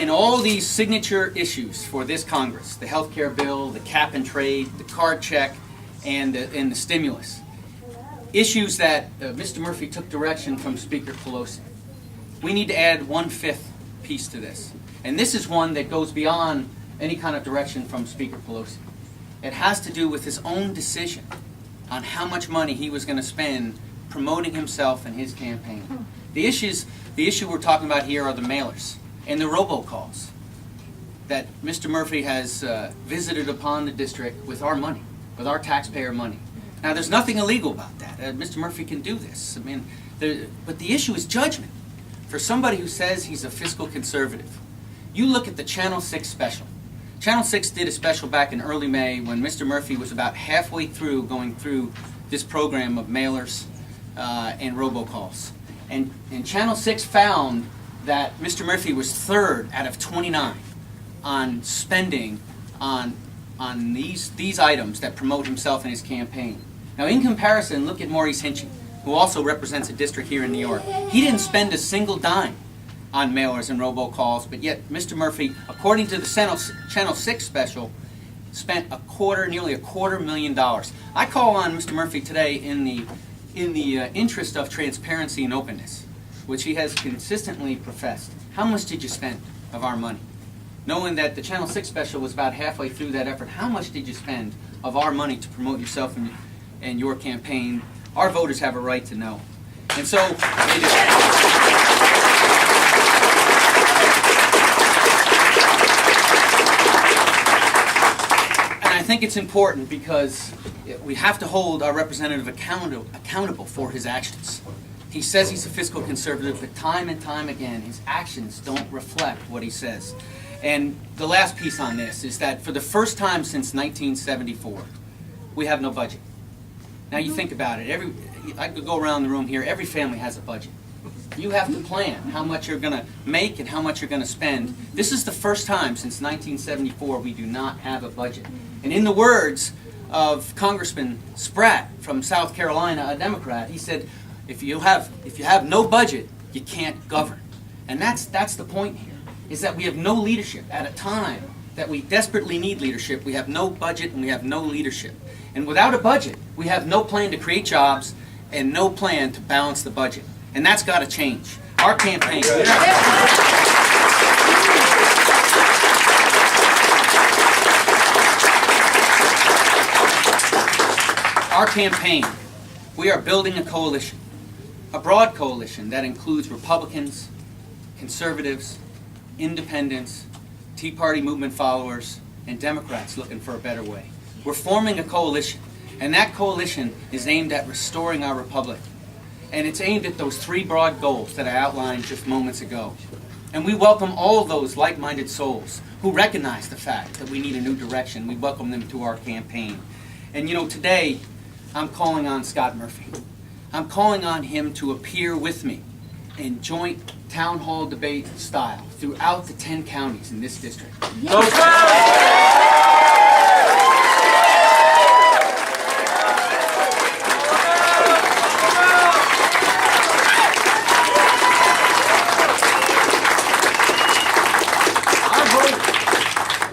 in all these signature issues for this Congress, the health care bill, the cap and trade, the card check, and the stimulus, issues that Mr. Murphy took direction from Speaker Pelosi. We need to add 1/5 piece to this. And this is one that goes beyond any kind of direction from Speaker Pelosi. It has to do with his own decision on how much money he was going to spend promoting himself and his campaign. The issue we're talking about here are the mailers and the robocalls that Mr. Murphy has visited upon the district with our money, with our taxpayer money. Now, there's nothing illegal about that. Mr. Murphy can do this. I mean, but the issue is judgment. For somebody who says he's a fiscal conservative, you look at the Channel 6 special. Channel 6 did a special back in early May when Mr. Murphy was about halfway through going through this program of mailers and robocalls. And Channel 6 found that Mr. Murphy was 3rd out of 29 on spending on these items that promote himself and his campaign. Now, in comparison, look at Maurice Hinchey, who also represents a district here in New York. He didn't spend a single dime on mailers and robocalls, but yet Mr. Murphy, according to the Channel 6 special, spent nearly a $250,000. I call on Mr. Murphy today in the interest of transparency and openness, which he has consistently professed. How much did you spend of our money? Knowing that the Channel 6 special was about halfway through that effort, how much did you spend of our money to promote yourself and your campaign? Our voters have a right to know. And so, and I think it's important because we have to hold our representative accountable for his actions. He says he's a fiscal conservative, but time and time again, his actions don't reflect what he says. And the last piece on this is that for the first time since 1974, we have no budget. Now you think about it, I could go around the room here, every family has a budget. You have to plan how much you're going to make and how much you're going to spend. This is the first time since 1974 we do not have a budget. And in the words of Congressman Spratt from South Carolina, a Democrat, he said, if you have no budget, you can't govern. And that's the point here, is that we have no leadership at a time that we desperately need leadership. We have no budget and we have no leadership. And without a budget, we have no plan to create jobs and no plan to balance the budget. And that's got to change. Our campaign. Our campaign, we are building a coalition, a broad coalition that includes Republicans, conservatives, independents, Tea Party movement followers, and Democrats looking for a better way. We're forming a coalition, and that coalition is aimed at restoring our republic. And it's aimed at those 3 broad goals that I outlined just moments ago. And we welcome all of those like-minded souls who recognize the fact that we need a new direction. We welcome them to our campaign. And you know, today, I'm calling on Scott Murphy. I'm calling on him to appear with me in joint town hall debate style throughout the 10 counties in this district.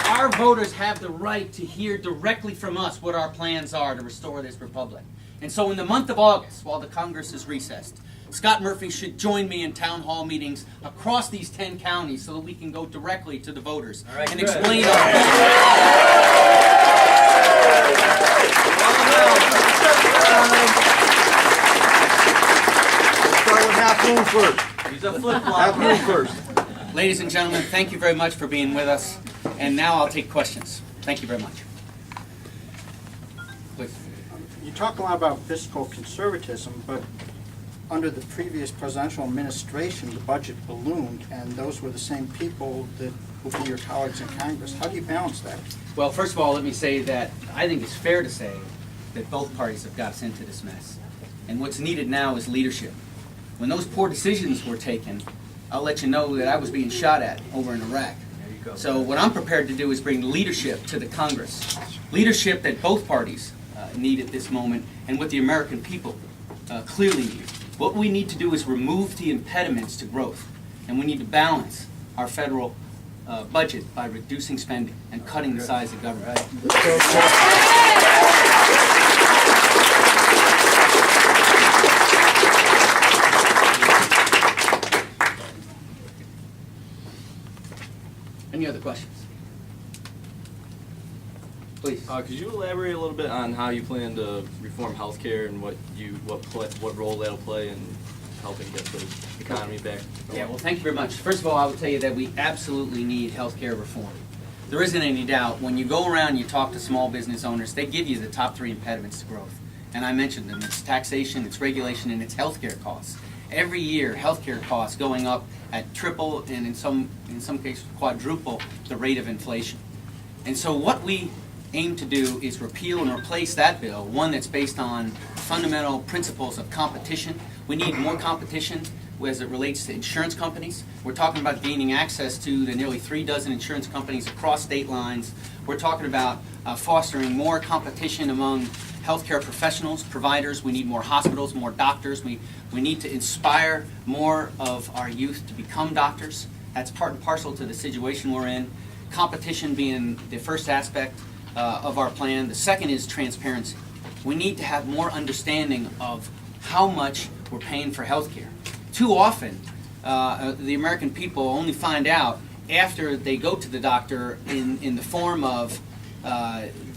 Our voters have the right to hear directly from us what our plans are to restore this republic. And so in the month of August, while the Congress is recessed, Scott Murphy should join me in town hall meetings across these 10 counties so that we can go directly to the voters and explain our Start with half moon first. He's a flip-flop. Half moon first. Ladies and gentlemen, thank you very much for being with us. And now I'll take questions. Thank you very much. Please. You talk a lot about fiscal conservatism, but under the previous presidential administration, the budget ballooned, and those were the same people that will be your colleagues in Congress. How do you balance that? Well, first of all, let me say that I think it's fair to say that both parties have got us into this mess. And what's needed now is leadership. When those poor decisions were taken, I'll let you know that I was being shot at over in Iraq. So what I'm prepared to do is bring leadership to the Congress. Leadership that both parties need at this moment and what the American people clearly need. What we need to do is remove the impediments to growth. And we need to balance our federal budget by reducing spending and cutting the size of government. Any other questions? Please. Could you elaborate a little bit on how you plan to reform healthcare and what role that'll play in helping get the economy back? Yeah, well, thank you very much. First of all, I would tell you that we absolutely need healthcare reform. There isn't any doubt. When you go around and you talk to small business owners, they give you the top 3 impediments to growth. And I mentioned them. It's taxation, it's regulation, and it's healthcare costs. Every year, healthcare costs going up at triple and in some cases quadruple the rate of inflation. And so what we aim to do is repeal and replace that bill, one that's based on fundamental principles of competition. We need more competition as it relates to insurance companies. We're talking about gaining access to the nearly 3 dozen insurance companies across state lines. We're talking about fostering more competition among healthcare professionals, providers. We need more hospitals, more doctors. We need to inspire more of our youth to become doctors. That's part and parcel to the situation we're in. Competition being the first aspect of our plan. The second is transparency. We need to have more understanding of how much we're paying for healthcare. Too often, the American people only find out after they go to the doctor in the form of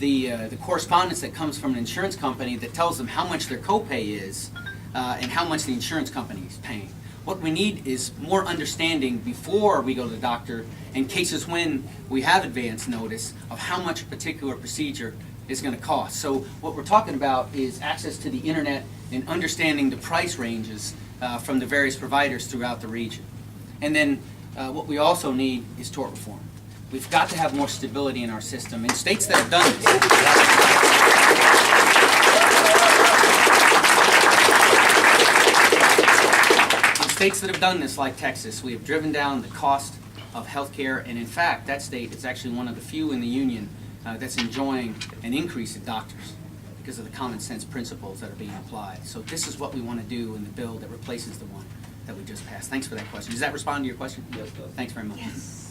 the correspondence that comes from an insurance company that tells them how much their copay is and how much the insurance company is paying. What we need is more understanding before we go to the doctor in cases when we have advance notice of how much a particular procedure is going to cost. So what we're talking about is access to the internet and understanding the price ranges from the various providers throughout the region. And then what we also need is tort reform. We've got to have more stability in our system. In states that have done this, like Texas, we have driven down the cost of health care, and in fact, that state is actually one of the few in the union that's enjoying an increase in doctors because of the common sense principles that are being applied. So this is what we want to do in the bill that replaces the one that we just passed. Thanks for that question. Does that respond to your question? Yes, it does. Thanks very much. Yes.